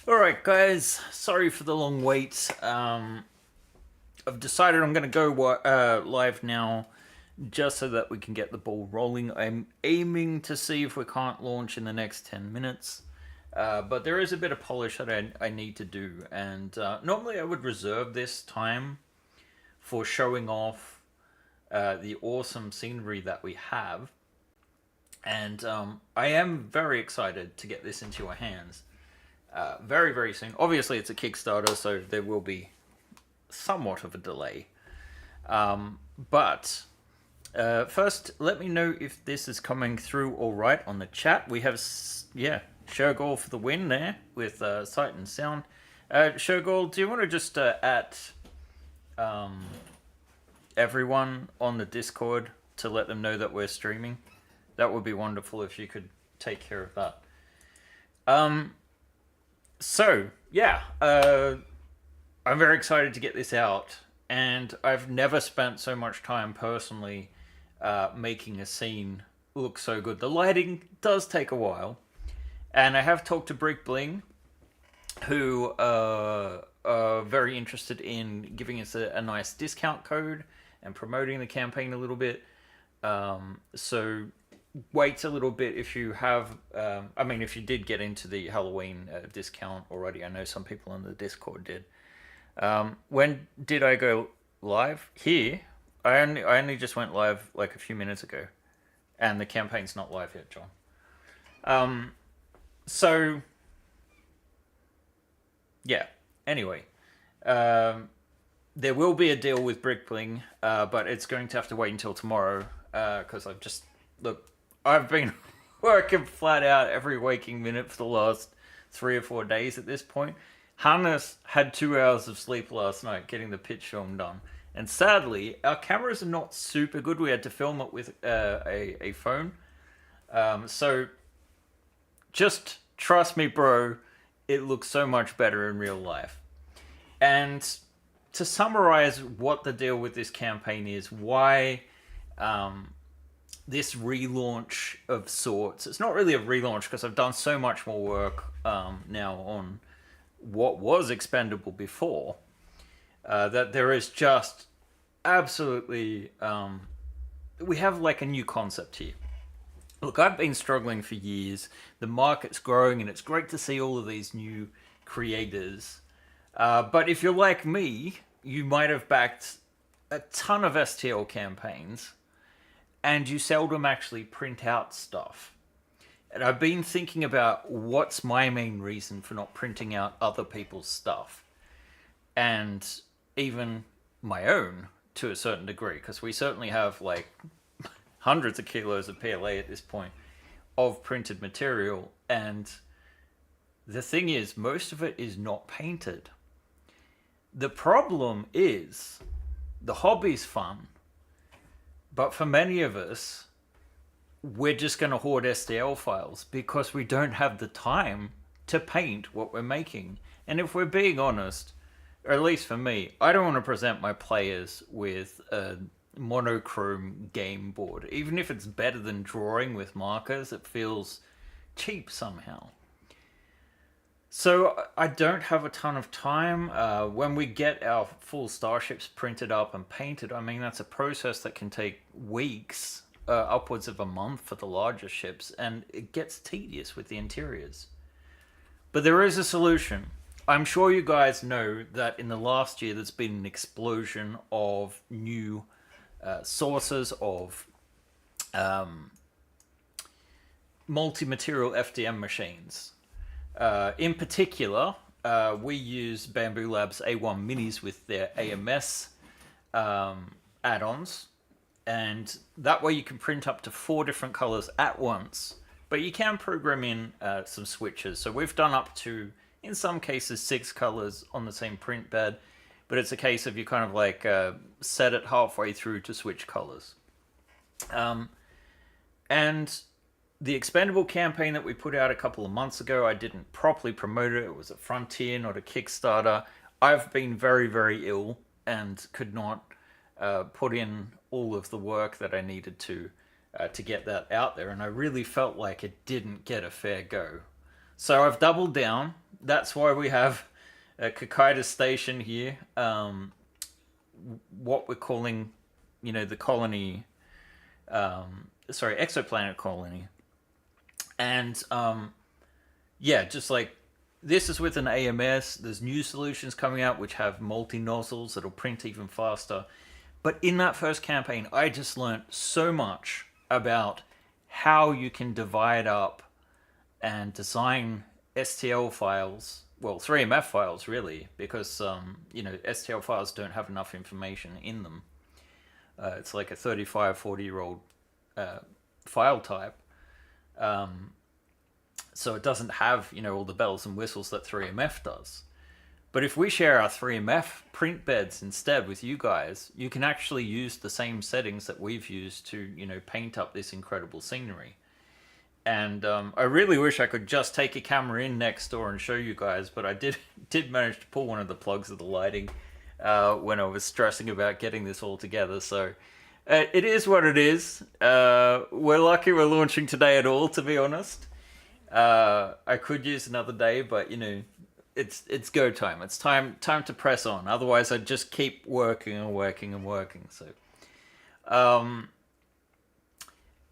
Alright guys, sorry for the long wait. I've decided I'm going to go live now just so that we can get the ball rolling. I'm aiming to see if we can't launch in the next 10 minutes. But there is a bit of polish that I need to do. And normally I would reserve this time for showing off the awesome scenery that we have. And I am very excited to get this into your hands. Very, very soon. Obviously, it's a Kickstarter, so there will be somewhat of a delay. But first, let me know if this is coming through all right on the chat. We have, Shergol for the win there with sight and sound. Shergol, do you want to just at everyone on the Discord to let them know that we're streaming? That would be wonderful if you could take care of that. So, yeah, I'm very excited to get this out, and I've never spent so much time personally making a scene look so good. The lighting does take a while, and I have talked to Brick Bling, who are very interested in giving us a nice discount code and promoting the campaign a little bit. So wait a little bit if you have, if you did get into the Halloween discount already. I know some people on the Discord did. When did I go live? Here, I only just went live like a few minutes ago, and the campaign's not live yet, John. So yeah. Anyway, there will be a deal with Brickbling, but it's going to have to wait until tomorrow because I've been working flat out every waking minute for the last 3 or 4 days at this point. Hannes had 2 hours of sleep last night getting the pitch film done. And sadly, our cameras are not super good. We had to film it with a phone. So just trust me, bro, it looks so much better in real life. And to summarize what the deal with this campaign is, why this relaunch of sorts. It's not really a relaunch because I've done so much more work now on what was expendable before that there is just absolutely... we have like a new concept here. Look, I've been struggling for years. The market's growing and it's great to see all of these new creators. But if you're like me, you might have backed a ton of STL campaigns and you seldom actually print out stuff. And I've been thinking about what's my main reason for not printing out other people's stuff. And even my own, to a certain degree, because we certainly have like hundreds of kilos of PLA at this point of printed material. And the thing is, most of it is not painted. The problem is, the hobby's fun. But for many of us, we're just going to hoard STL files because we don't have the time to paint what we're making. And if we're being honest, or at least for me, I don't want to present my players with a monochrome game board. Even if it's better than drawing with markers, it feels cheap somehow. So I don't have a ton of time. When we get our full starships printed up and painted, I mean, that's a process that can take weeks, upwards of a month for the larger ships, and it gets tedious with the interiors. But there is a solution. I'm sure you guys know that in the last year there's been an explosion of new sources of multi-material FDM machines. In particular, we use Bamboo Labs A1 Minis with their AMS add-ons, and that way you can print up to 4 different colors at once, but you can program in some switches. So we've done up to, in some cases, 6 colors on the same print bed, but it's a case of you kind of like set it halfway through to switch colors. And the expendable campaign that we put out a couple of months ago, I didn't properly promote it. It was a Frontier, not a Kickstarter. I've been very, very ill and could not put in all of the work that I needed to get that out there. And I really felt like it didn't get a fair go. So I've doubled down. That's why we have a Kakaida station here. What we're calling, the colony, exoplanet colony. And yeah, just like this is with an AMS. There's new solutions coming out which have multi-nozzles that'll print even faster. But in that first campaign, I just learned so much about how you can divide up and design STL files, well, 3MF files really, because STL files don't have enough information in them. It's like a 35, 40-year-old file type. So it doesn't have, all the bells and whistles that 3MF does. But if we share our 3MF print beds instead with you guys, you can actually use the same settings that we've used to, paint up this incredible scenery. And I really wish I could just take a camera in next door and show you guys, but I did manage to pull one of the plugs of the lighting when I was stressing about getting this all together. So it is what it is. We're lucky we're launching today at all, to be honest. I could use another day, but it's go time. It's time to press on. Otherwise, I'd just keep working and working and working. So,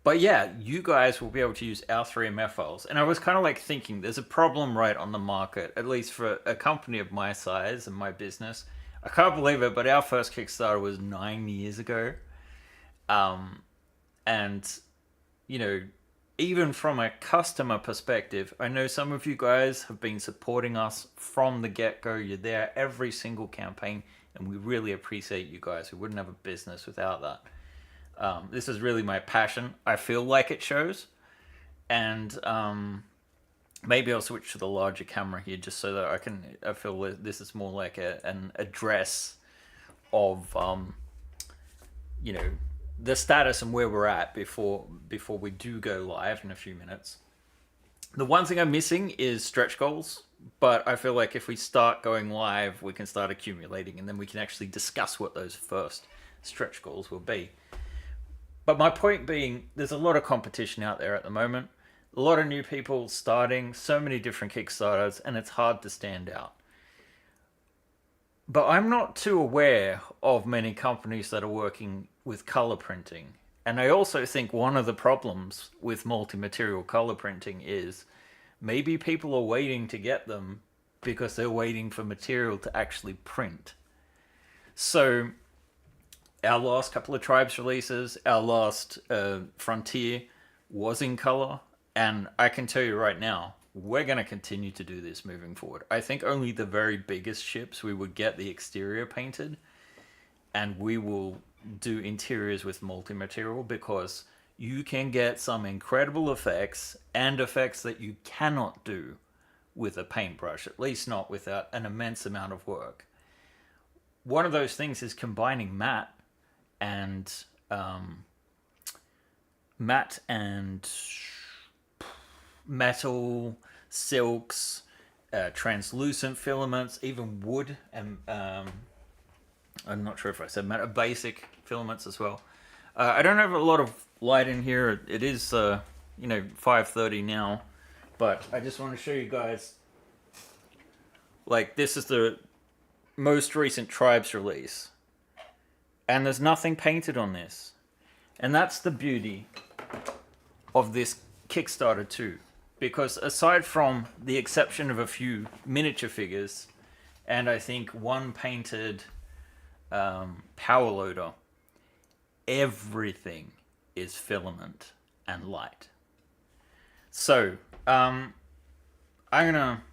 but yeah, you guys will be able to use our 3MF files. And I was kind of like thinking, there's a problem right on the market, at least for a company of my size and my business. I can't believe it, but our first Kickstarter was 9 years ago. And even from a customer perspective, I know some of you guys have been supporting us from the get-go. You're there every single campaign, and we really appreciate you guys. We wouldn't have a business without that. This is really my passion. I feel like it shows. And maybe I'll switch to the larger camera here just so that I feel this is more like an address of, the status and where we're at before we do go live in a few minutes. The one thing I'm missing is stretch goals, but I feel like if we start going live, we can start accumulating, and then we can actually discuss what those first stretch goals will be. But my point being, there's a lot of competition out there at the moment, a lot of new people starting, so many different Kickstarters, and it's hard to stand out. But I'm not too aware of many companies that are working with color printing. And I also think one of the problems with multi-material color printing is maybe people are waiting to get them because they're waiting for material to actually print. So our last couple of Tribes releases, our last Frontier was in color. And I can tell you right now, we're going to continue to do this moving forward. I think only the very biggest ships we would get the exterior painted, and we will do interiors with multi-material, because you can get some incredible effects, and effects that you cannot do with a paintbrush, at least not without an immense amount of work. One of those things is combining matte and metal, silks, translucent filaments, even wood, and I'm not sure if I said metal, basic filaments as well. I don't have a lot of light in here. It is 5:30 now, but I just want to show you guys, like, this is the most recent Tribes release, and there's nothing painted on this, and that's the beauty of this Kickstarter too. Because aside from the exception of a few miniature figures, and I think one painted power loader, everything is filament and light. So I'm gonna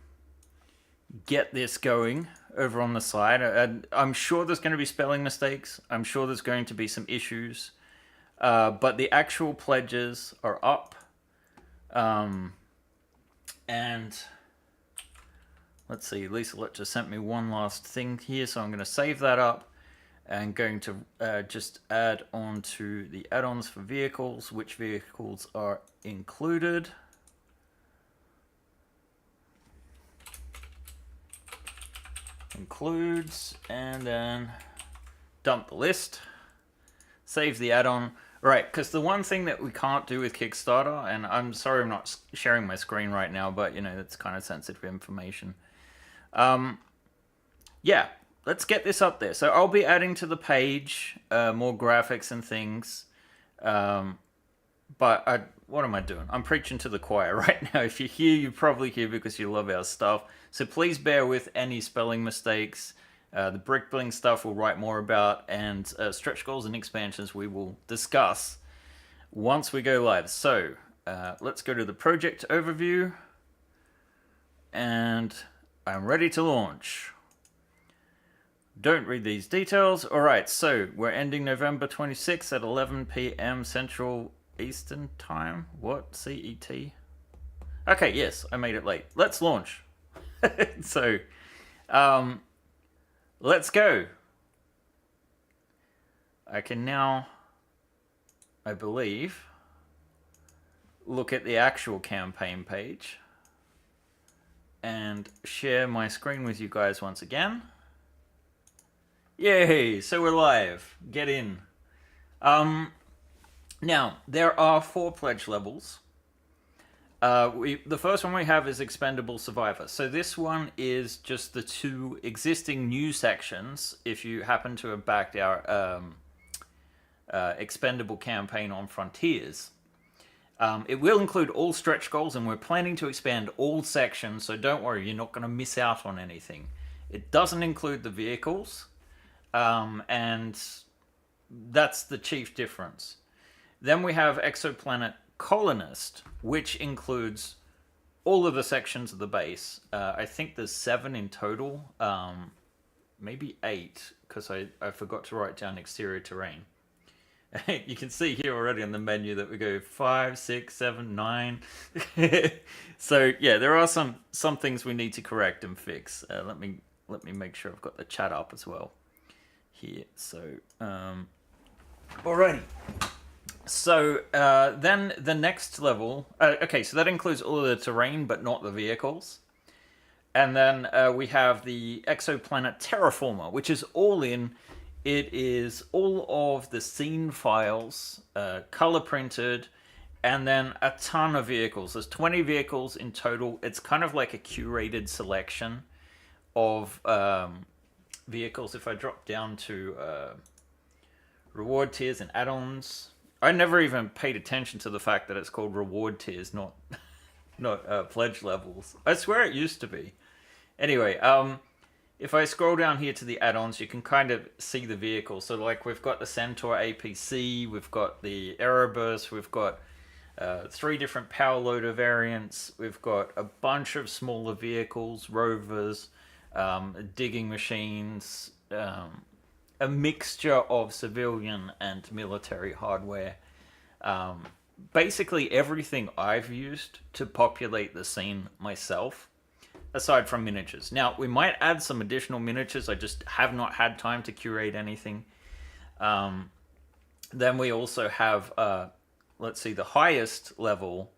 get this going over on the side. I'm sure there's going to be spelling mistakes. I'm sure there's going to be some issues, but the actual pledges are up. And let's see, Lisa just sent me one last thing here, so I'm going to save that up and going to just add on to the add-ons for vehicles, which vehicles are included. Includes, and then dump the list, save the add-on. Right, because the one thing that we can't do with Kickstarter, and I'm sorry I'm not sharing my screen right now, but that's kind of sensitive information. Yeah, let's get this up there. So I'll be adding to the page more graphics and things. But what am I doing? I'm preaching to the choir right now. If you're here, you're probably here because you love our stuff. So please bear with any spelling mistakes. The brick building stuff we'll write more about, and stretch goals and expansions we will discuss once we go live. So let's go to the project overview, and I'm ready to launch. Don't read these details. All right, so we're ending November 26th at 11 p.m. Central Eastern Time. What? CET? Okay, yes, I made it late. Let's launch. So, let's go. I can now, I believe, look at the actual campaign page and share my screen with you guys once again. Yay, so we're live. Get in. Now, there are 4 pledge levels. The first one we have is Expendable Survivor. So this one is just the 2 existing new sections if you happen to have backed our Expendable campaign on Frontiers. It will include all stretch goals, and we're planning to expand all sections, so don't worry, you're not going to miss out on anything. It doesn't include the vehicles, and that's the chief difference. Then we have Exoplanet Colonist, which includes all of the sections of the base. I think there's 7 in total, maybe 8, because I forgot to write down exterior terrain. You can see here already on the menu that we go 5, 6, 7, 9. So yeah, there are some things we need to correct and fix. Let me make sure I've got the chat up as well here. So alrighty. So then the next level, okay, so that includes all of the terrain, but not the vehicles. And then we have the Exoplanet Terraformer, which is all in. It is all of the scene files, color printed, and then a ton of vehicles. There's 20 vehicles in total. It's kind of like a curated selection of vehicles. If I drop down to reward tiers and add-ons, I never even paid attention to the fact that it's called reward tiers, not pledge levels. I swear it used to be. Anyway, if I scroll down here to the add-ons, you can kind of see the vehicles. So like we've got the Centaur APC, we've got the Erebus, we've got 3 different power loader variants, we've got a bunch of smaller vehicles, rovers, digging machines, a mixture of civilian and military hardware. Basically everything I've used to populate the scene myself, aside from miniatures. Now, we might add some additional miniatures. I just have not had time to curate anything. Then we also have, let's see, the highest level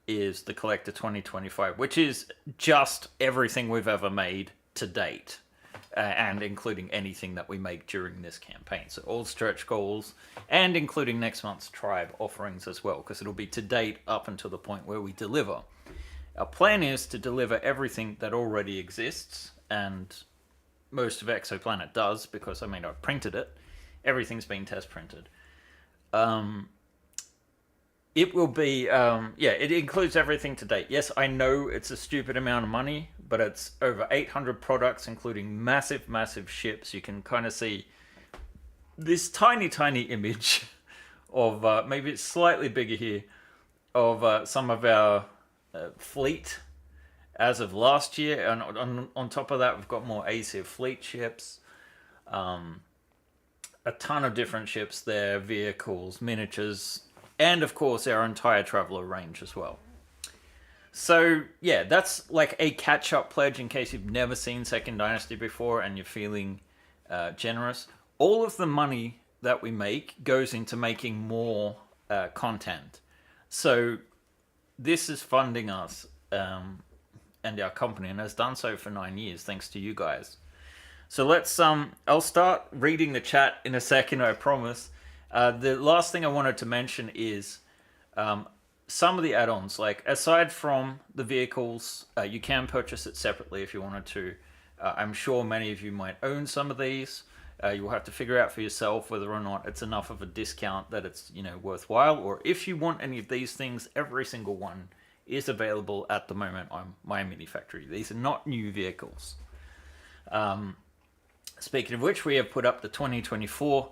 is the Collector 2025, which is just everything we've ever made to date. And including anything that we make during this campaign. So all stretch goals, and including next month's tribe offerings as well, because it'll be to date up until the point where we deliver. Our plan is to deliver everything that already exists, and most of Exoplanet does, because I've printed it. Everything's been test printed. It will be, it includes everything to date. Yes, I know it's a stupid amount of money, but it's over 800 products, including massive, massive ships. You can kind of see this tiny, tiny image of, maybe it's slightly bigger here, of some of our fleet as of last year. And on top of that, we've got more ACIV fleet ships. A ton of different ships there, vehicles, miniatures, and of course our entire Traveller range as well. So yeah, that's like a catch-up pledge in case you've never seen Second Dynasty before and you're feeling generous. All of the money that we make goes into making more content. So this is funding us and our company, and has done so for 9 years thanks to you guys. So let's I'll start reading the chat in a second, I promise. The last thing I wanted to mention is some of the add-ons. Like aside from the vehicles, you can purchase it separately if you wanted to. I'm sure many of you might own some of these. You will have to figure out for yourself whether or not it's enough of a discount that it's worthwhile. Or if you want any of these things, every single one is available at the moment on my mini factory. These are not new vehicles. Speaking of which, we have put up the 2024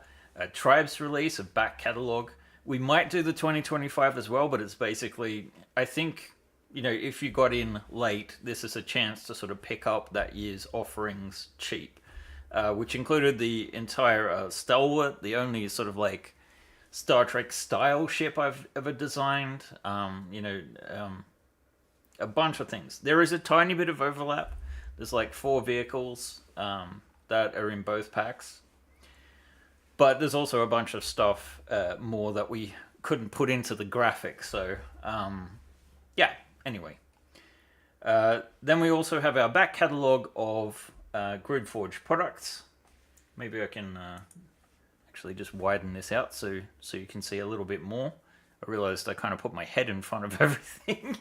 Tribes release of back catalog. We might do the 2025 as well, but it's basically, I think, if you got in late, this is a chance to sort of pick up that year's offerings cheap, which included the entire Stalwart, the only sort of like Star Trek style ship I've ever designed. A bunch of things. There is a tiny bit of overlap. There's like 4 vehicles that are in both packs. But there's also a bunch of stuff more that we couldn't put into the graphics. So, yeah, anyway. Then we also have our back catalogue of GridForge products. Maybe I can actually just widen this out so you can see a little bit more. I realized I kind of put my head in front of everything.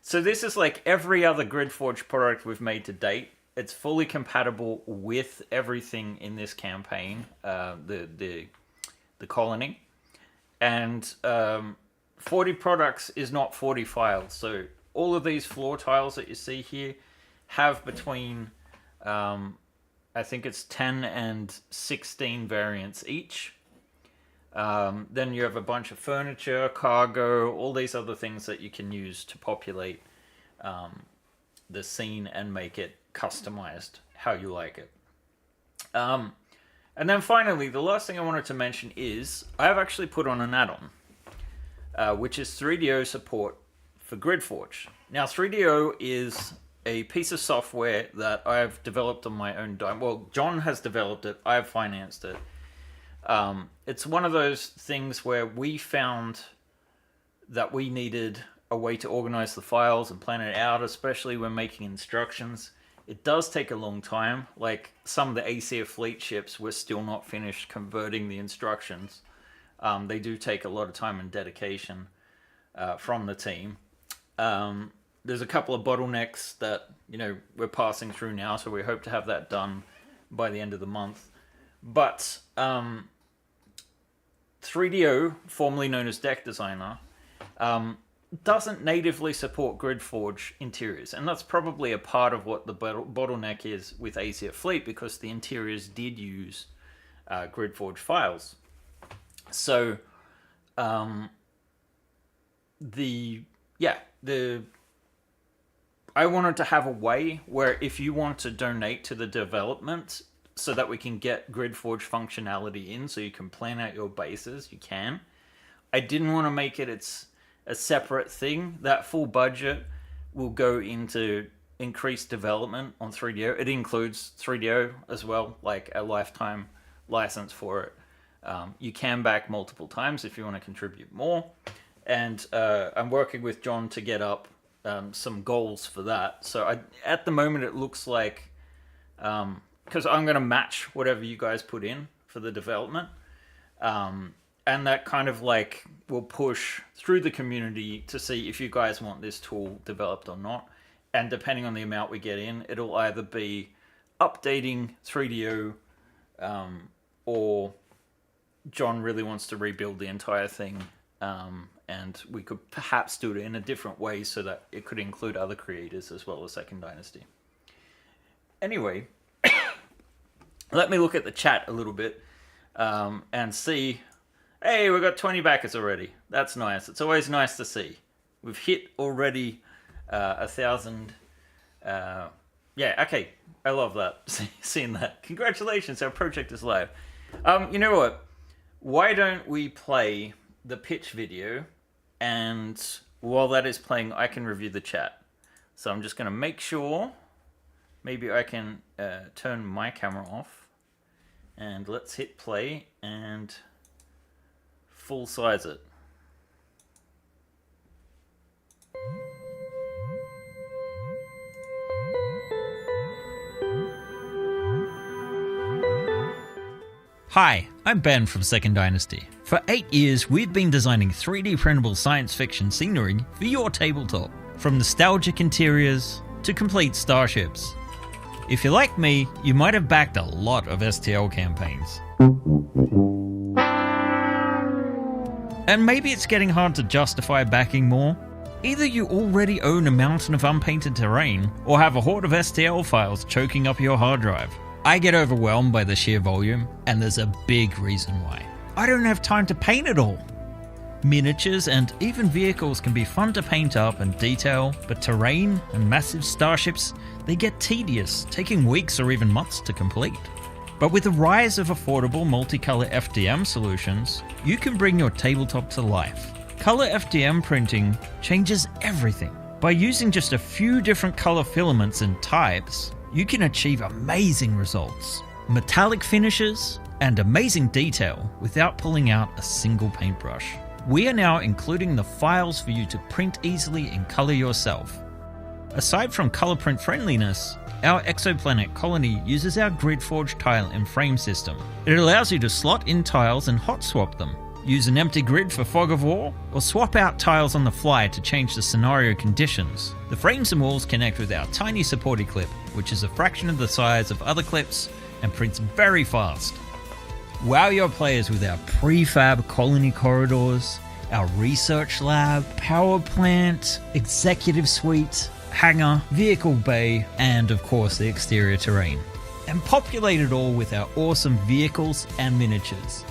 So this is like every other GridForge product we've made to date. It's fully compatible with everything in this campaign, the colony, and 40 products is not 40 files. So all of these floor tiles that you see here have between, I think it's 10 and 16 variants each. Then you have a bunch of furniture, cargo, all these other things that you can use to populate the scene and make it customized how you like it. And then finally, the last thing I wanted to mention is I've actually put on an add-on, which is 3DO support for GridForge. Now, 3DO is a piece of software that I've developed on my own dime. Well, John has developed it. I've financed it. It's one of those things where we found that we needed a way to organize the files and plan it out, especially when making instructions. It does take a long time. Like some of the ACF fleet ships, we're still not finished converting the instructions. They do take a lot of time and dedication from the team. There's a couple of bottlenecks that we're passing through now, so we hope to have that done by the end of the month. But 3DO, formerly known as Deck Designer, doesn't natively support GridForge interiors, and that's probably a part of what the bottleneck is with ACF Fleet, because the interiors did use GridForge files. So I wanted to have a way where if you want to donate to the development so that we can get GridForge functionality in, so you can plan out your bases, you can. I didn't want to make it a separate thing. That full budget will go into increased development on 3DO. It includes 3DO as well, like a lifetime license for it. You can back multiple times if you want to contribute more. And I'm working with John to get up some goals for that. So at the moment it looks like, because I'm going to match whatever you guys put in for the development. And that kind of like will push through the community to see if you guys want this tool developed or not. And depending on the amount we get in, it'll either be updating 3DO or John really wants to rebuild the entire thing. And we could perhaps do it in a different way so that it could include other creators as well as Second Dynasty. Anyway, let me look at the chat a little bit and see. Hey, we've got 20 backers already. That's nice. It's always nice to see. We've hit already 1,000. Yeah, okay. I love that. Seeing that. Congratulations, our project is live. You know what? Why don't we play the pitch video, and while that is playing, I can review the chat. So I'm just going to make sure. Maybe I can turn my camera off. And let's hit play and full size it. Hi, I'm Ben from Second Dynasty. For 8 years, we've been designing 3D printable science fiction scenery for your tabletop, from nostalgic interiors to complete starships. If you're like me, you might have backed a lot of STL campaigns. And maybe it's getting hard to justify backing more. Either you already own a mountain of unpainted terrain, or have a horde of STL files choking up your hard drive. I get overwhelmed by the sheer volume, and there's a big reason why. I don't have time to paint it all. Miniatures and even vehicles can be fun to paint up and detail, but terrain and massive starships, they get tedious, taking weeks or even months to complete. But with the rise of affordable multicolor FDM solutions, you can bring your tabletop to life. Color FDM printing changes everything. By using just a few different color filaments and types, you can achieve amazing results, metallic finishes, and amazing detail without pulling out a single paintbrush. We are now including the files for you to print easily and color yourself. Aside from color print friendliness, our Exoplanet colony uses our GridForge tile and frame system. It allows you to slot in tiles and hot swap them. Use an empty grid for fog of war, or swap out tiles on the fly to change the scenario conditions. The frames and walls connect with our tiny supporting clip, which is a fraction of the size of other clips and prints very fast. Wow your players with our prefab colony corridors, our research lab, power plant, executive suite, hangar, vehicle bay, and of course the exterior terrain. And populate it all with our awesome vehicles and miniatures.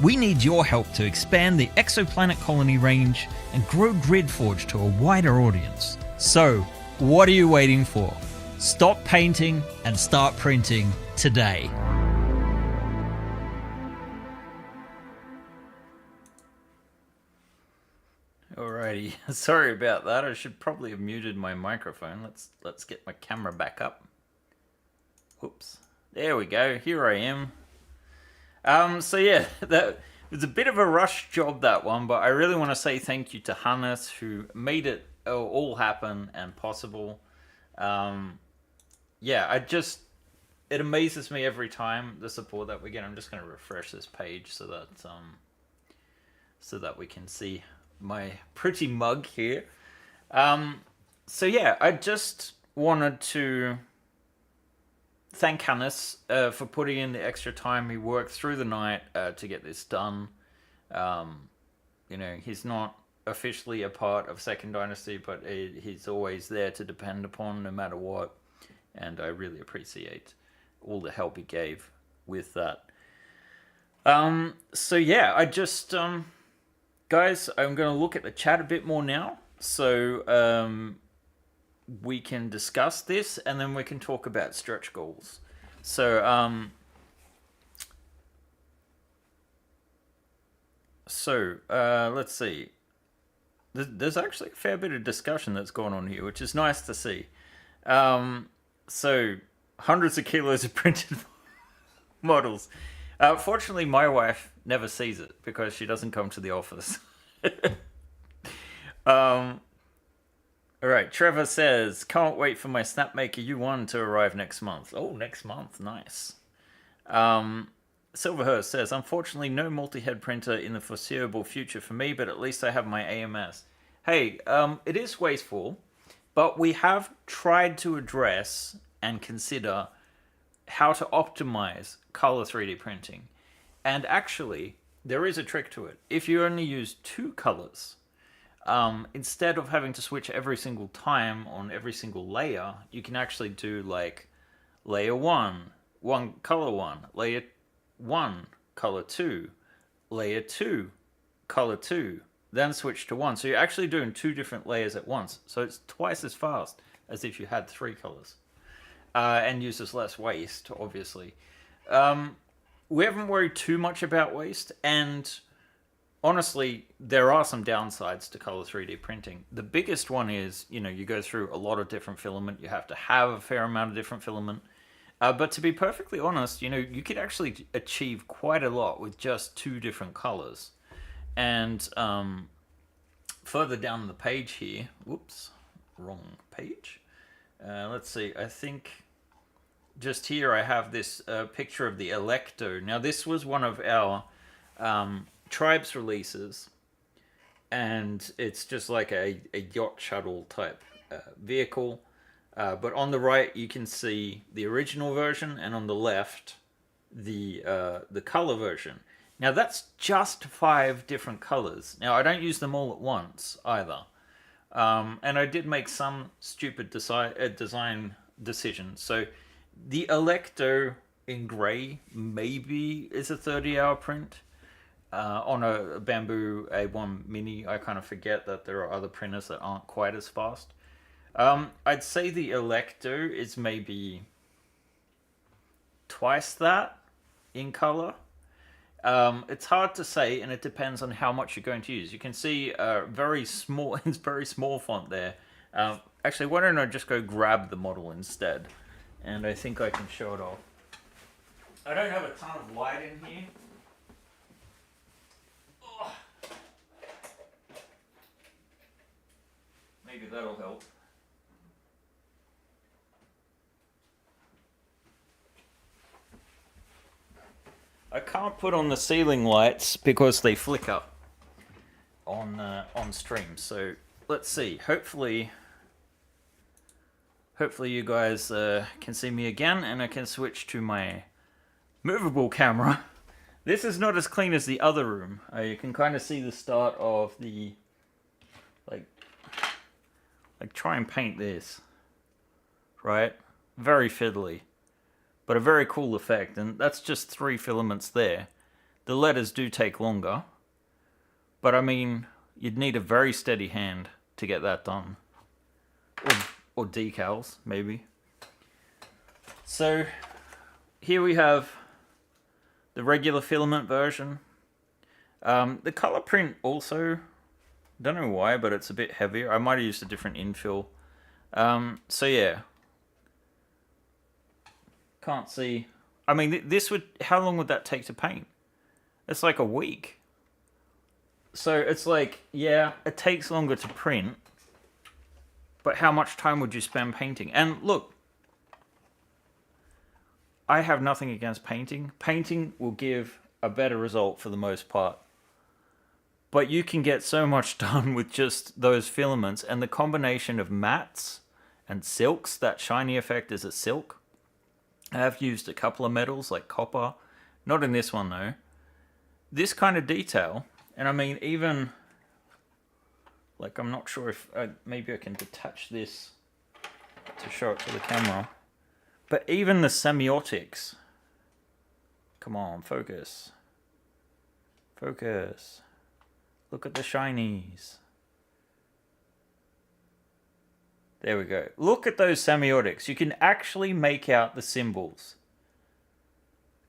We need your help to expand the Exoplanet colony range and grow GridForge to a wider audience. So, what are you waiting for? Stop painting and start printing today. Alrighty, sorry about that. I should probably have muted my microphone. Let's get my camera back up. Whoops. There we go. Here I am. So yeah, that was a bit of a rush job, that one, but I really want to say thank you to Hannes, who made it all happen and possible. Yeah, it amazes me every time, the support that we get. I'm just going to refresh this page so that we can see my pretty mug here. So yeah, I just wanted to thank Hannes for putting in the extra time. He worked through the night to get this done. He's not officially a part of Second Dynasty, but he's always there to depend upon no matter what. And I really appreciate all the help he gave with that. So yeah, I just... guys, I'm going to look at the chat a bit more now. So... we can discuss this, and then we can talk about stretch goals. So, let's see. There's actually a fair bit of discussion that's going on here, which is nice to see. So, hundreds of kilos of printed models. Fortunately, my wife never sees it because she doesn't come to the office. Alright, Trevor says, can't wait for my Snapmaker U1 to arrive next month. Oh, next month, nice. Silverhurst says, unfortunately no multi-head printer in the foreseeable future for me, but at least I have my AMS. Hey, it is wasteful, but we have tried to address and consider how to optimize color 3D printing. And actually, there is a trick to it. If you only use 2 colors, instead of having to switch every single time on every single layer, you can actually do like layer 1, color 1, layer 1, color 2, layer 2, color 2, then switch to 1. So you're actually doing 2 different layers at once. So it's twice as fast as if you had 3 colors. And uses less waste, obviously. We haven't worried too much about waste, and honestly, there are some downsides to color 3D printing. The biggest one is, you go through a lot of different filament. You have to have a fair amount of different filament. But to be perfectly honest, you could actually achieve quite a lot with just 2 different colors. And further down the page here, whoops, wrong page. Let's see, I think just here I have this picture of the Electo. Now this was one of our Tribes releases, and it's just like a yacht shuttle type vehicle. But on the right you can see the original version, and on the left the color version. Now that's just 5 different colors. Now I don't use them all at once either, and I did make some stupid design decisions. So the Electo in grey maybe is a 30-hour print. On a Bamboo A1 Mini, I kind of forget that there are other printers that aren't quite as fast. I'd say the Electo is maybe twice that in color. It's hard to say, and it depends on how much you're going to use. You can see very small, it's very small font there. Actually, why don't I just go grab the model instead? And I think I can show it off. I don't have a ton of light in here. Oh. Maybe that'll help. I can't put on the ceiling lights because they flicker on stream. So let's see. Hopefully you guys can see me again, and I can switch to my movable camera. This is not as clean as the other room. You can kind of see the start of the like try and paint this, right? Very fiddly, but a very cool effect, and that's just 3 filaments there. The letters do take longer, but I mean, you'd need a very steady hand to get that done. Or decals, maybe. So, here we have the regular filament version. The color print also, don't know why, but it's a bit heavier. I might have used a different infill. So yeah. Can't see. I mean, this would, how long would that take to paint? It's like a week. So it's like, yeah, it takes longer to print, but how much time would you spend painting? And look, I have nothing against painting. Painting will give a better result for the most part. But you can get so much done with just those filaments, and the combination of mattes and silks, that shiny effect is a silk. I have used a couple of metals like copper. Not in this one though. This kind of detail, and I mean even, like I'm not sure if, maybe I can detach this to show it to the camera. But even the semiotics, come on, focus. Focus. Look at the shinies. There we go. Look at those semiotics. You can actually make out the symbols.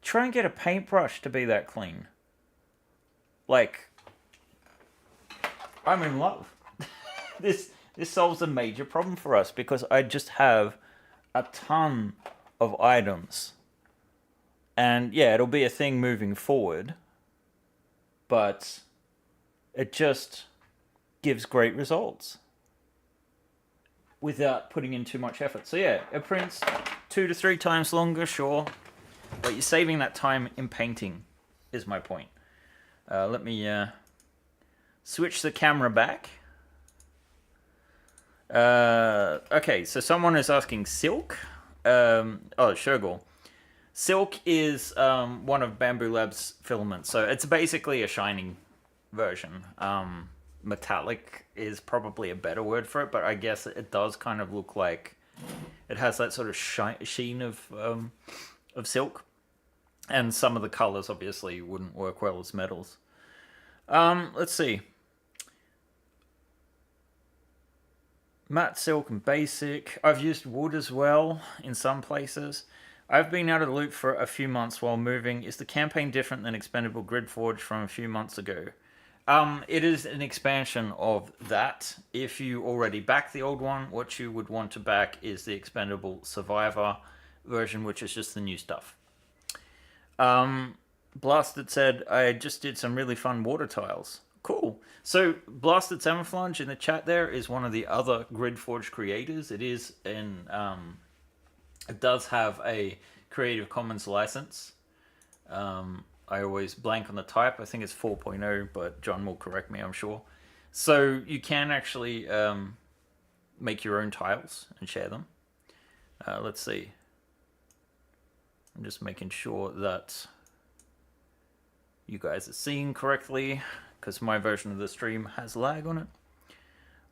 Try and get a paintbrush to be that clean. Like, I'm in love. This solves a major problem for us because I just have a ton of items. And yeah, it'll be a thing moving forward. But it just gives great results without putting in too much effort. So yeah, it prints 2 to 3 times longer, sure, but you're saving that time in painting, is my point. Let me switch the camera back. Okay, so someone is asking silk. Shergol. Silk is one of Bamboo Labs' filaments, so it's basically a shining version. Metallic is probably a better word for it, but I guess it does kind of look like it has that sort of sheen of silk, and some of the colors obviously wouldn't work well as metals. Let's see. Matte silk and basic. I've used wood as well in some places. I've been out of the loop for a few months while moving. Is the campaign different than Expendable GridForge from a few months ago? It is an expansion of that. If you already backed the old one, what you would want to back is the Expendable Survivor version, which is just the new stuff. Blasted said, I just did some really fun water tiles. Cool. So, Blasted Samouflage in the chat there is one of the other GridForge creators. It is in It does have a Creative Commons license. I always blank on the type. I think it's 4.0, but John will correct me, I'm sure. So you can actually make your own tiles and share them. Let's see. I'm just making sure that you guys are seeing correctly, because my version of the stream has lag on it.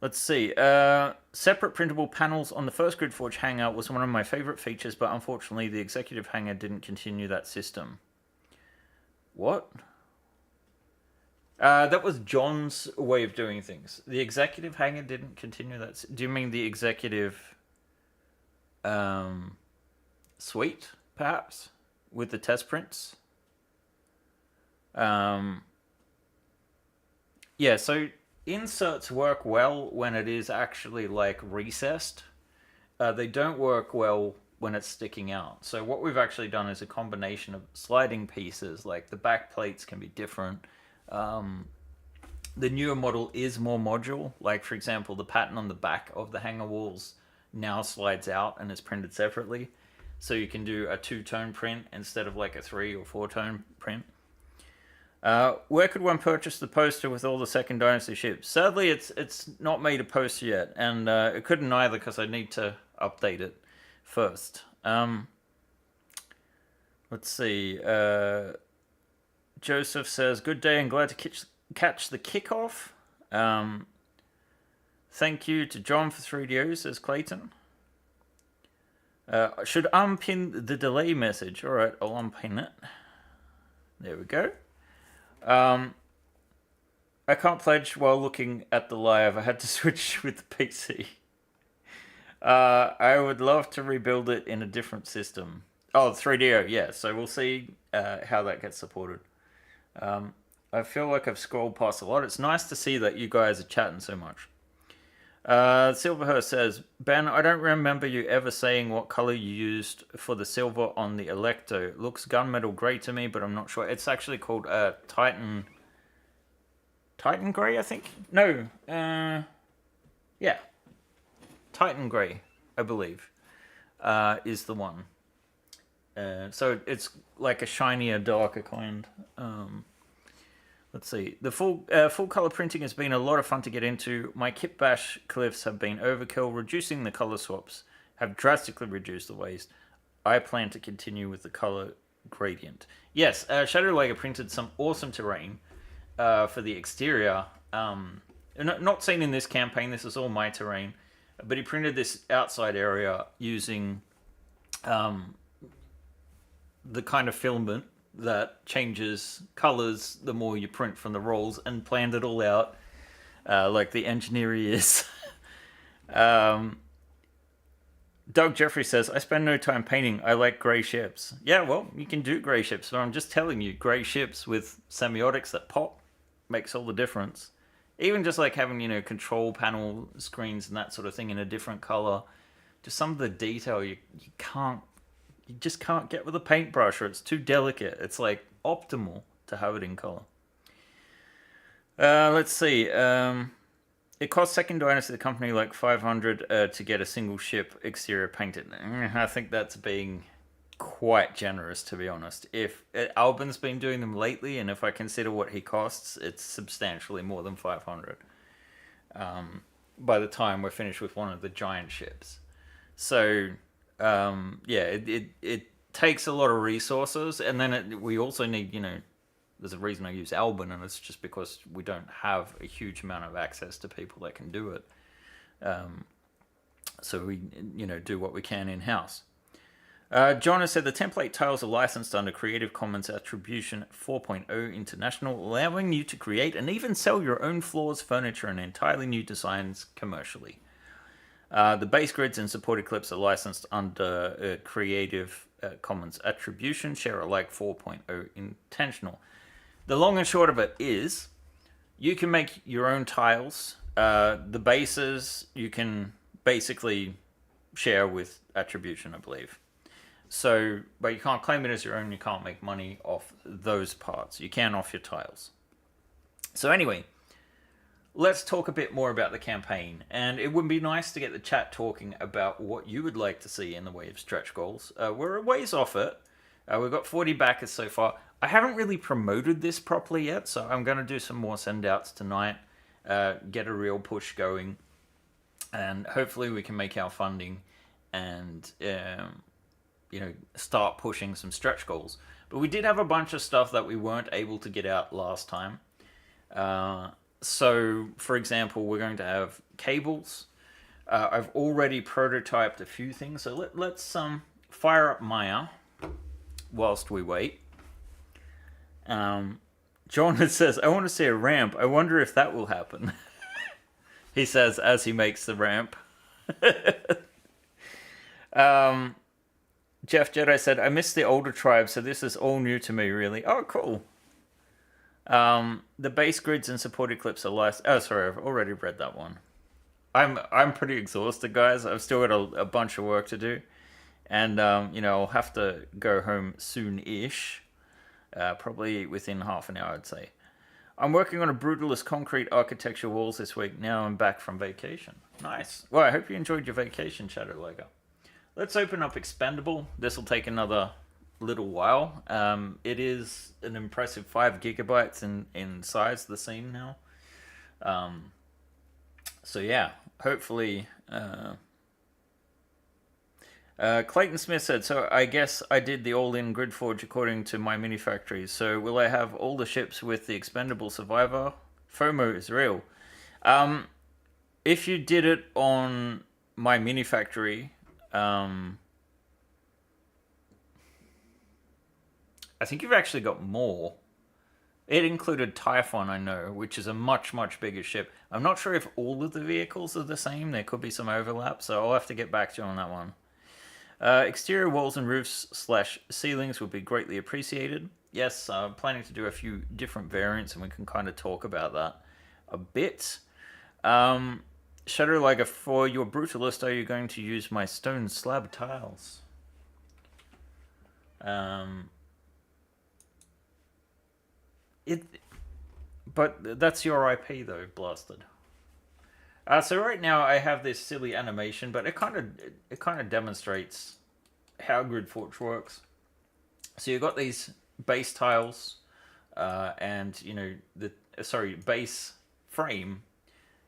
Let's see. Separate printable panels on the first GridForge Hangar was one of my favorite features, but unfortunately the executive hangar didn't continue that system. What? That was John's way of doing things. The executive hangar didn't continue that. Do you mean the executive suite, perhaps, with the test prints? Yeah, so inserts work well when it is actually like recessed. They don't work well when it's sticking out. So what we've actually done is a combination of sliding pieces, like the back plates can be different. The newer model is more modular. Like, for example, the pattern on the back of the hangar walls now slides out and is printed separately. So you can do a 2-tone print instead of like a 3 or 4-tone print. Where could one purchase the poster with all the Second Dynasty ships? Sadly, it's not made a poster yet, and it couldn't either because I need to update it first. Let's see. Joseph says, "Good day and glad to catch the kickoff." Thank you to John for 3DO, says Clayton. Should unpin the delay message. Alright, I'll unpin it. There we go. I can't pledge while looking at the live. I had to switch with the PC. I would love to rebuild it in a different system. Oh, 3DO, yeah. So we'll see how that gets supported. I feel like I've scrolled past a lot. It's nice to see that you guys are chatting so much. Silverhurst says, Ben, I don't remember you ever saying what color you used for the silver on the Electo. It looks gunmetal gray to me, but I'm not sure. It's actually called Titan gray, I think? No. Yeah. Titan gray, I believe, is the one. So it's like a shinier, darker kind. Let's see. The full color printing has been a lot of fun to get into. My kit bash cliffs have been overkill. Reducing the color swaps have drastically reduced the waste. I plan to continue with the color gradient. Yes, Shadow Lager printed some awesome terrain for the exterior. Not seen in this campaign. This is all my terrain. But he printed this outside area using the kind of filament that changes colors the more you print from the rolls, and planned it all out like the engineer is. Doug Jeffrey says, I spend no time painting. I like grey ships. Yeah, well, you can do grey ships, but I'm just telling you, grey ships with semiotics that pop makes all the difference. Even just like having, control panel screens and that sort of thing in a different color. Just some of the detail you just can't get with a paintbrush, or it's too delicate. It's like optimal to have it in color. Let's see. It costs Second Dynasty the company like 500 to get a single ship exterior painted. I think that's being quite generous, to be honest. If Albin's been doing them lately, and if I consider what he costs, it's substantially more than 500 by the time we're finished with one of the giant ships. So it takes a lot of resources, and then we also need, there's a reason I use Albin, and it's just because we don't have a huge amount of access to people that can do it. So we, do what we can in-house. John has said the template tiles are licensed under Creative Commons Attribution 4.0 International, allowing you to create and even sell your own floors, furniture, and entirely new designs commercially. The base grids and supported clips are licensed under Creative Commons Attribution, Share Alike 4.0 Intentional. The long and short of it is, you can make your own tiles. The bases you can basically share with Attribution, I believe. So, but you can't claim it as your own. You can't make money off those parts. You can off your tiles. So anyway, let's talk a bit more about the campaign. And it would be nice to get the chat talking about what you would like to see in the way of stretch goals. We're a ways off it. We've got 40 backers so far. I haven't really promoted this properly yet, so I'm going to do some more send-outs tonight, get a real push going, and hopefully we can make our funding and start pushing some stretch goals. But we did have a bunch of stuff that we weren't able to get out last time. So, for example, we're going to have cables. I've already prototyped a few things, so let's fire up Maya whilst we wait. John says, I want to see a ramp. I wonder if that will happen. He says as he makes the ramp. Jeff Jedi said, I miss the older tribe, so this is all new to me, really. Oh, cool. The base grids and support eclipse are last. Oh, sorry, I've already read that one. I'm pretty exhausted, guys. I've still got a bunch of work to do. And, I'll have to go home soon-ish. Probably within half an hour, I'd say. I'm working on a brutalist concrete architecture walls this week. Now I'm back from vacation. Nice. Well, I hope you enjoyed your vacation, Shadow Lego. Let's open up Expendable. This will take another little while. It is an impressive 5 gigabytes in size, the scene now. So yeah, hopefully... Clayton Smith said, so I guess I did the all-in GridForge according to my mini factory. So will I have all the ships with the expendable survivor? FOMO is real. If you did it on my mini factory, I think you've actually got more. It included Typhon, I know, which is a much, much bigger ship. I'm not sure if all of the vehicles are the same. There could be some overlap, so I'll have to get back to you on that one. Exterior walls and roofs / ceilings would be greatly appreciated. Yes, I'm planning to do a few different variants, and we can kind of talk about that a bit. Shadow Liger, for your Brutalist, are you going to use my stone slab tiles? But that's your IP though, blasted. So right now I have this silly animation, but it kind of demonstrates how GridForge works. So you've got these base tiles, and base frame.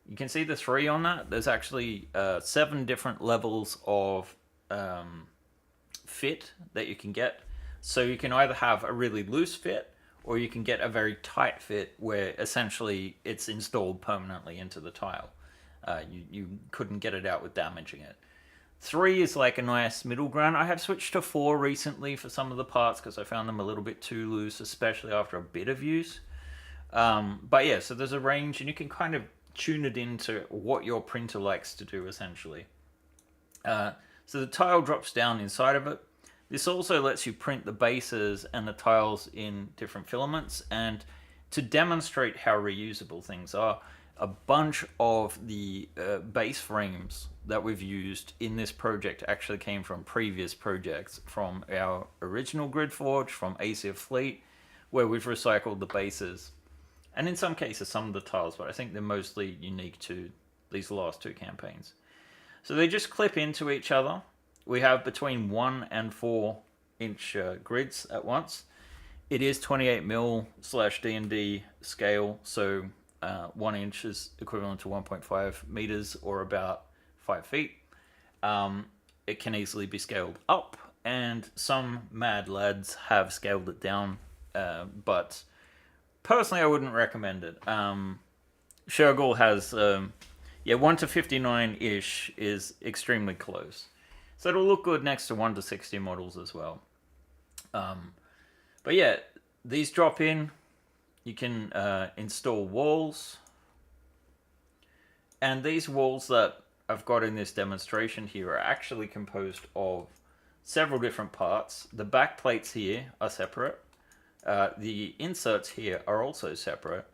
You can see the 3 on that. There's actually 7 different levels of fit that you can get. So you can either have a really loose fit, or you can get a very tight fit where essentially it's installed permanently into the tile. You couldn't get it out with damaging it. 3 is like a nice middle ground. I have switched to 4 recently for some of the parts because I found them a little bit too loose, especially after a bit of use. But yeah, so there's a range, and you can kind of tune it into what your printer likes to do, essentially. So the tile drops down inside of it. This also lets you print the bases and the tiles in different filaments. And to demonstrate how reusable things are, a bunch of the base frames that we've used in this project actually came from previous projects, from our original GridForge, from Asia Fleet, where we've recycled the bases. And in some cases, some of the tiles, but I think they're mostly unique to these last 2 campaigns. So they just clip into each other. We have between 1 and 4 inch grids at once. It is 28mm / D&D scale, so 1 inch is equivalent to 1.5 meters, or about 5 feet. It can easily be scaled up, and some mad lads have scaled it down, but personally I wouldn't recommend it. Shergul has 1 to 59-ish is extremely close, so it'll look good next to 1 to 60 models as well. But yeah, these drop in. You can install walls, and these walls that I've got in this demonstration here are actually composed of several different parts. The back plates here are separate. The inserts here are also separate.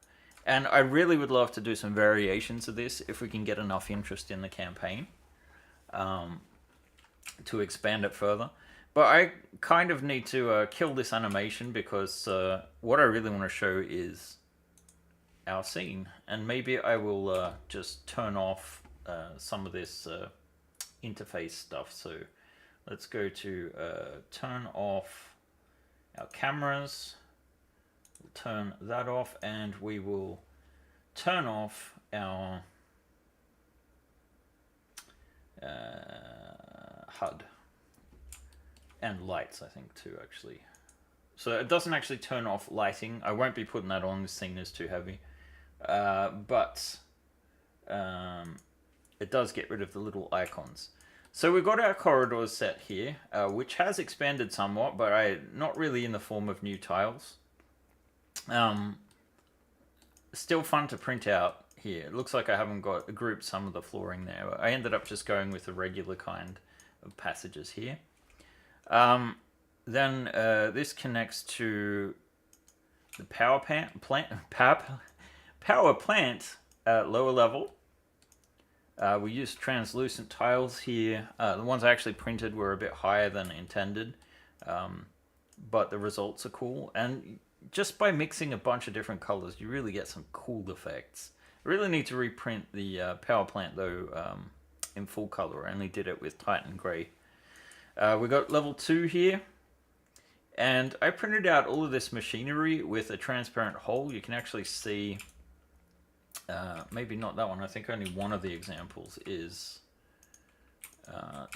And I really would love to do some variations of this if we can get enough interest in the campaign to expand it further. But I kind of need to kill this animation because what I really want to show is our scene. And maybe I will just turn off some of this interface stuff. So let's go to turn off our cameras. We'll turn that off, and we will turn off our HUD and lights, I think, too, actually. So it doesn't actually turn off lighting. I won't be putting that on. This scene is too heavy. But it does get rid of the little icons. So we've got our corridors set here, which has expanded somewhat, but not really in the form of new tiles. Still fun to print out here. It looks like I haven't grouped some of the flooring there. I ended up just going with the regular kind of passages here. Then this connects to the power plant lower level. We used translucent tiles here. The ones I actually printed were a bit higher than intended, but the results are cool. And just by mixing a bunch of different colors, you really get some cool effects. I really need to reprint the power plant though in full color. I only did it with Titan Gray. We got level 2 here. And I printed out all of this machinery with a transparent hole. You can actually see, maybe not that one. I think only one of the examples is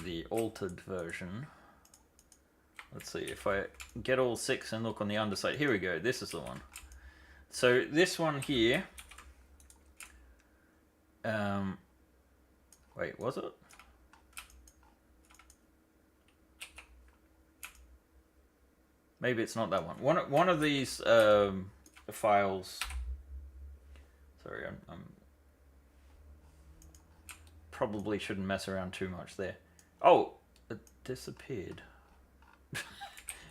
the altered version. Let's see, if I get all 6 and look on the underside. Here we go, this is the one. So this one here, wait, was it? Maybe it's not that one. One of these files. Sorry, I'm probably shouldn't mess around too much there. Oh, it disappeared.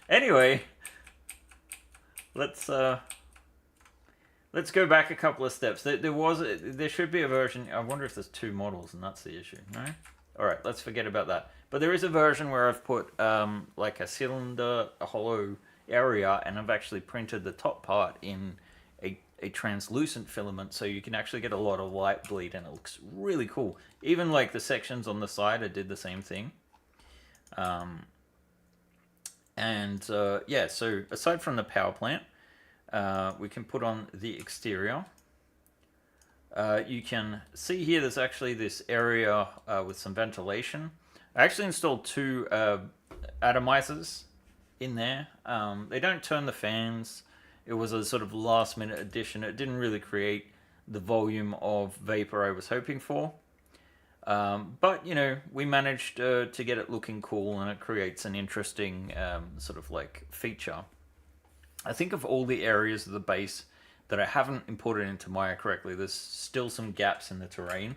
Anyway, let's go back a couple of steps. There should be a version. I wonder if there's 2 models, and that's the issue. No. All right, let's forget about that. But there is a version where I've put like a cylinder, a hollow area, and I've actually printed the top part in a translucent filament, so you can actually get a lot of light bleed, and it looks really cool. Even like the sections on the side, I did the same thing. Yeah, so aside from the power plant, we can put on the exterior. You can see here there's actually this area with some ventilation. I actually installed 2 atomizers in there. They don't turn the fans. It was a sort of last minute addition. It didn't really create the volume of vapor I was hoping for. But, you know, we managed to get it looking cool, and it creates an interesting sort of like feature. I think of all the areas of the base that I haven't imported into Maya correctly, there's still some gaps in the terrain.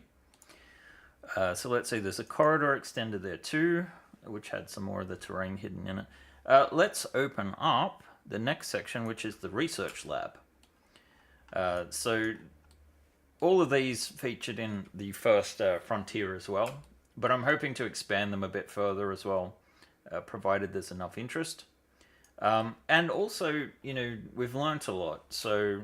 So let's say there's a corridor extended there too, which had some more of the terrain hidden in it. Let's open up the next section, which is the research lab. So all of these featured in the first frontier as well, but I'm hoping to expand them a bit further as well, provided there's enough interest. And also, you know, we've learnt a lot, so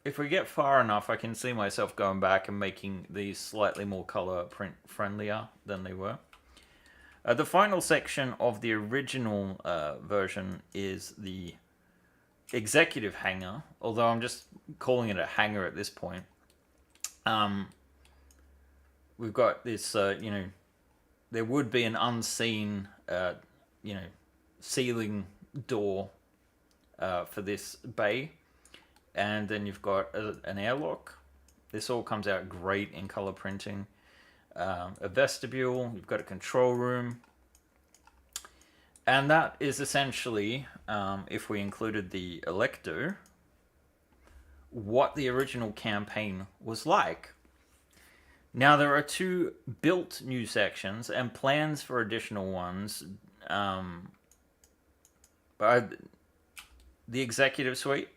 if we get far enough, I can see myself going back and making these slightly more color print friendlier than they were. The final section of the original version is the executive hangar, although I'm just calling it a hangar at this point. We've got this, you know, there would be an unseen, you know, ceiling door for this bay. And then you've got an airlock. This all comes out great in color printing. A vestibule, you've got a control room. And that is essentially, if we included the Electo, what the original campaign was like. Now there are 2 built new sections and plans for additional ones. But the executive suite,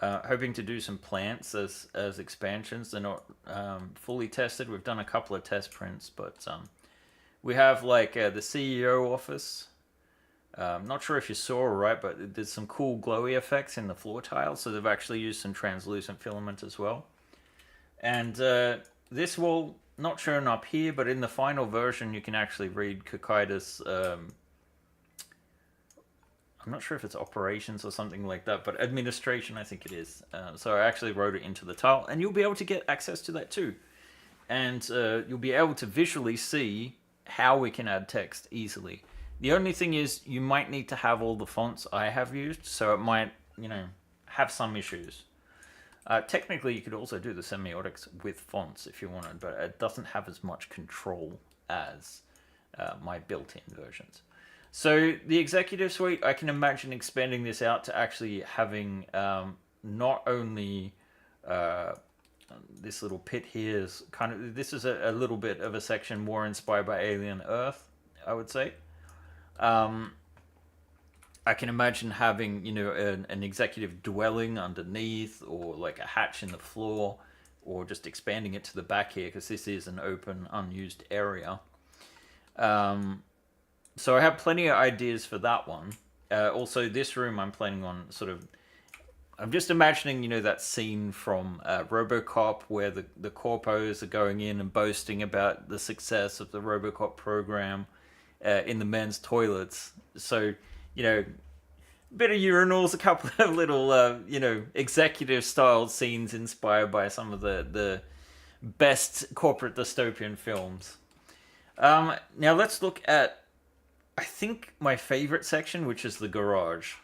hoping to do some plants as expansions. They're not fully tested. We've done a couple of test prints, but we have like the CEO office, Not sure if you saw or right, but there's some cool glowy effects in the floor tiles, so they've actually used some translucent filament as well. And this wall, not shown up here, but in the final version you can actually read Kokaida's, I'm not sure if it's operations or something like that, but administration I think it is. So I actually wrote it into the tile, and you'll be able to get access to that too. And you'll be able to visually see how we can add text easily. The only thing is you might need to have all the fonts I have used, so it might, have some issues. Technically, you could also do the semiotics with fonts if you wanted, but it doesn't have as much control as my built-in versions. So the executive suite, I can imagine expanding this out to actually having not only this little pit here is this is a little bit of a section more inspired by Alien Earth, I would say. I can imagine having, an executive dwelling underneath, or like a hatch in the floor, or just expanding it to the back here, because this is an open, unused area. So I have plenty of ideas for that one. Also, this room I'm planning on I'm just imagining, that scene from RoboCop where the corpos are going in and boasting about the success of the RoboCop program in the men's toilets. So, a bit of urinals, a couple of little, executive-style scenes inspired by some of the best corporate dystopian films. Now let's look at, I think, my favorite section, which is the garage.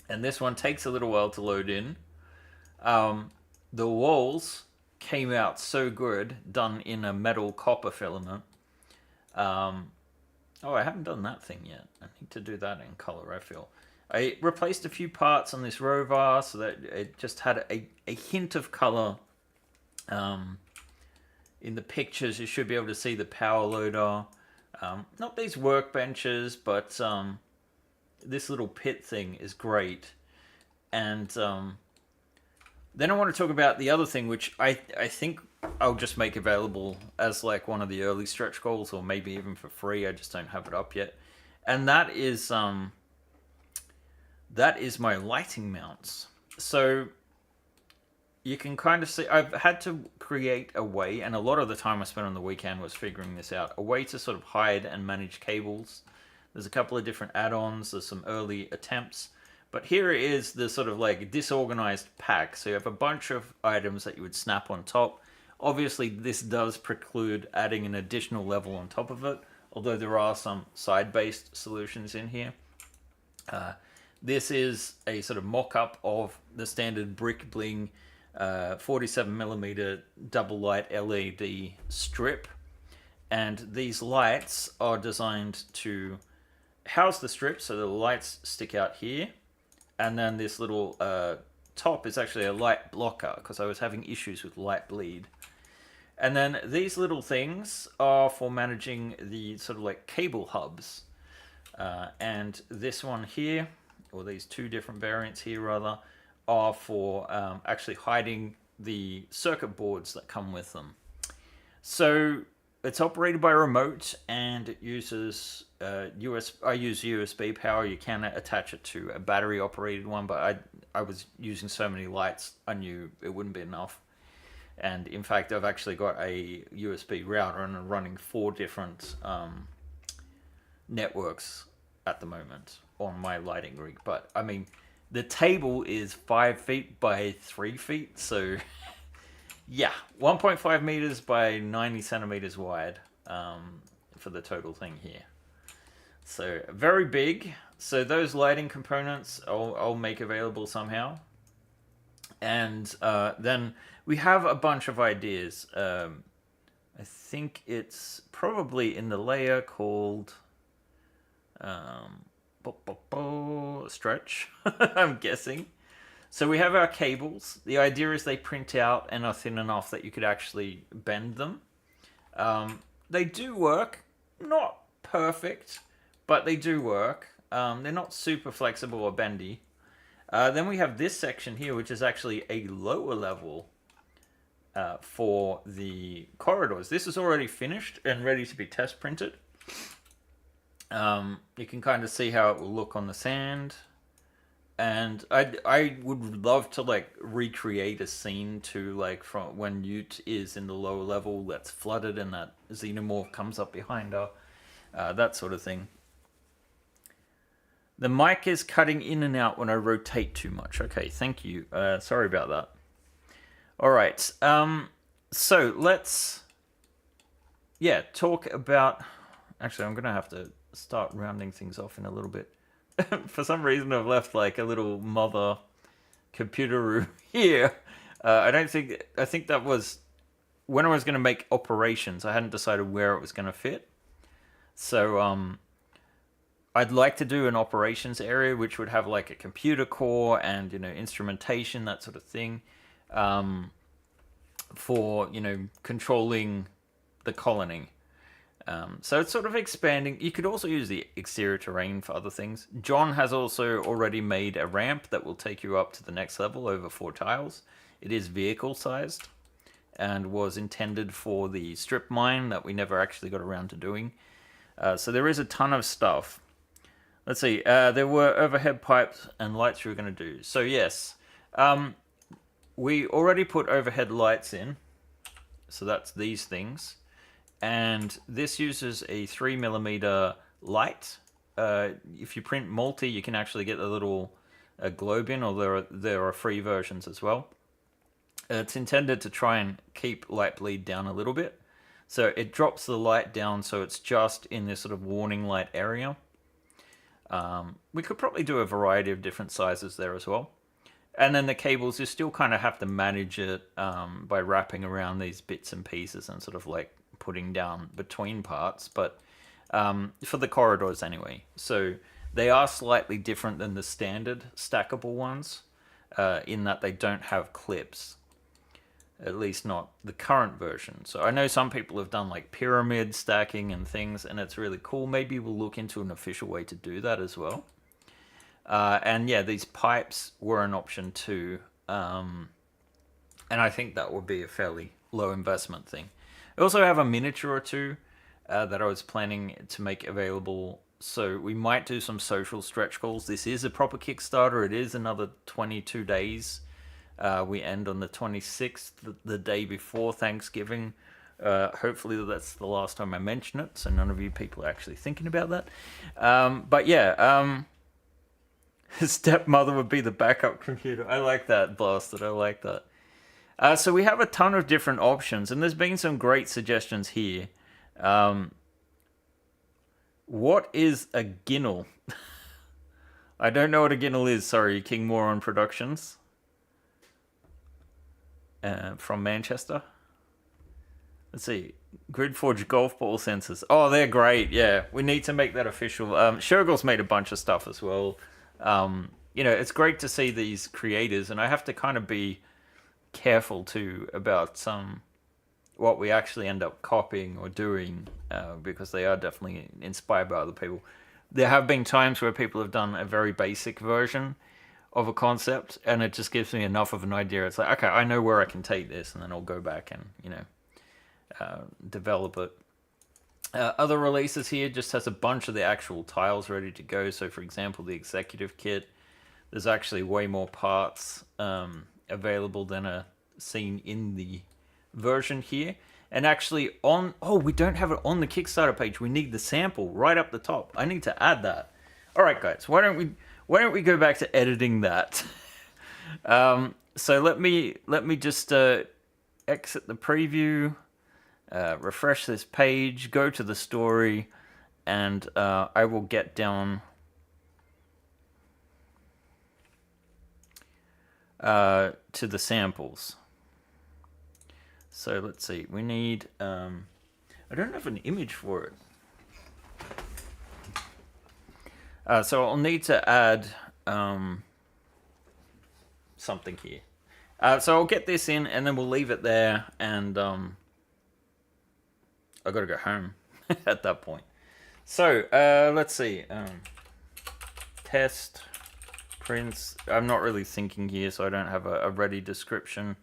And this one takes a little while to load in. The walls came out so good, done in a metal copper filament. Oh, I haven't done that thing yet. I need to do that in color, I feel. I replaced a few parts on this rovar so that it just had a hint of color. In the pictures, you should be able to see the power loader. Not these workbenches, but this little pit thing is great. And then I want to talk about the other thing, which I think I'll just make available as like one of the early stretch goals, or maybe even for free. I just don't have it up yet. And that is my lighting mounts. So you can kind of see, I've had to create a way, and a lot of the time I spent on the weekend was figuring this out, a way to sort of hide and manage cables. There's a couple of different add-ons, there's some early attempts, but here is the sort of like disorganized pack. So you have a bunch of items that you would snap on top. Obviously this does preclude adding an additional level on top of it, although there are some side-based solutions in here. This is a sort of mock-up of the standard Brick Bling 47mm double light LED strip, and these lights are designed to house the strip so the lights stick out here, and then this little top is actually a light blocker because I was having issues with light bleed. And then these little things are for managing the sort of like cable hubs, and this one here, or these two different variants here rather, are for actually hiding the circuit boards that come with them. So it's operated by remote, and it uses I use USB power. You can attach it to a battery operated one, but I was using so many lights I knew it wouldn't be enough. And in fact, I've actually got a USB router and I'm running 4 different networks at the moment on my lighting rig. But I mean, the table is 5 feet by 3 feet, so yeah, 1.5 meters by 90 centimeters wide for the total thing here. So very big. So those lighting components I'll make available somehow. And then we have a bunch of ideas. I think it's probably in the layer called stretch, I'm guessing. So we have our cables. The idea is they print out and are thin enough that you could actually bend them. They do work. Not perfect, but they do work. They're not super flexible or bendy. Then we have this section here, which is actually a lower level for the corridors. This is already finished and ready to be test printed. You can kind of see how it will look on the sand. And I would love to like recreate a scene to like from when Ute is in the lower level that's flooded and that xenomorph comes up behind her, that sort of thing. The mic is cutting in and out when I rotate too much. Okay, thank you. Sorry about that. All right. So let's talk about. Actually, I'm gonna have to start rounding things off in a little bit. For some reason, I've left like a little mother computer room here. I think that was when I was going to make operations. I hadn't decided where it was going to fit. So I'd like to do an operations area which would have like a computer core and instrumentation, that sort of thing, for controlling the colony. So it's sort of expanding. You could also use the exterior terrain for other things. John has also already made a ramp that will take you up to the next level over 4 tiles. It is vehicle sized and was intended for the strip mine that we never actually got around to doing. So there is a ton of stuff. Let's see. There were overhead pipes and lights we were going to do. So yes, we already put overhead lights in. So that's these things. And this uses a 3mm light. If you print multi, you can actually get the little globe in, or there are free versions as well. It's intended to try and keep light bleed down a little bit. So it drops the light down so it's just in this sort of warning light area. We could probably do a variety of different sizes there as well. And then the cables, you still kind of have to manage it by wrapping around these bits and pieces and sort of like putting down between parts, but for the corridors anyway. So they are slightly different than the standard stackable ones in that they don't have clips, at least not the current version. So I know some people have done like pyramid stacking and things, and it's really cool. Maybe we'll look into an official way to do that as well. And yeah, these pipes were an option too, and I think that would be a fairly low investment thing. I also have a miniature or two that I was planning to make available. So we might do some social stretch goals. This is a proper Kickstarter. It is another 22 days. We end on the 26th, the day before Thanksgiving. Hopefully that's the last time I mention it, so none of you people are actually thinking about that. But yeah, his stepmother would be the backup computer. I like that, Blasted. I like that. So we have a ton of different options, and there's been some great suggestions here. What is a ginnel? I don't know what a ginnel is. Sorry, King Moron Productions. From Manchester. Let's see. GridForge golf ball sensors. Oh, they're great. Yeah, we need to make that official. Shergle's made a bunch of stuff as well. It's great to see these creators, and I have to kind of be careful too about what we actually end up copying or doing, because they are definitely inspired by other people. There have been times where people have done a very basic version of a concept, and it just gives me enough of an idea. It's like, okay, I know where I can take this, and then I'll go back and develop it. Other releases here just has a bunch of the actual tiles ready to go. So for example, the executive kit, there's actually way more parts available than are seen in the version here. And actually we don't have it on the Kickstarter page. We need the sample right up the top. I need to add that. All right, guys, why don't we go back to editing that? So let me just exit the preview, refresh this page, go to the story, and I will get down to the samples. So let's see. We need. I don't have an image for it. So I'll need to add something here. So I'll get this in, and then we'll leave it there. And I gotta go home at that point. So let's see. Test prints. I'm not really thinking here, so I don't have a ready description.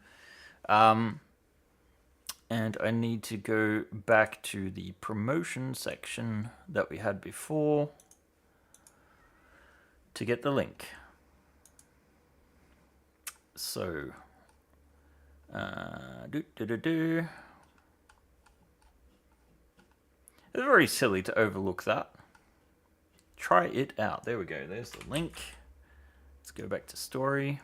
And I need to go back to the promotion section that we had before to get the link. So, it's very silly to overlook that. Try it out. There we go. There's the link. Let's go back to story.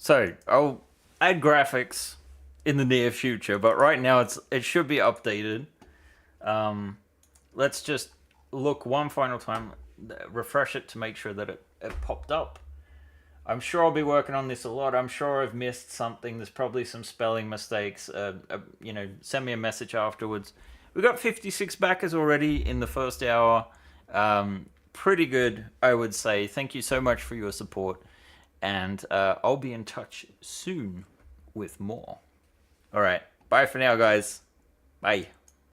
So I'll add graphics in the near future, but right now it should be updated. Let's just look one final time, refresh it to make sure that it popped up. I'm sure I'll be working on this a lot. I'm sure I've missed something. There's probably some spelling mistakes. You know, send me a message afterwards. We got 56 backers already in the first hour. Pretty good, I would say. Thank you so much for your support. And I'll be in touch soon with more. All right. Bye for now, guys. Bye.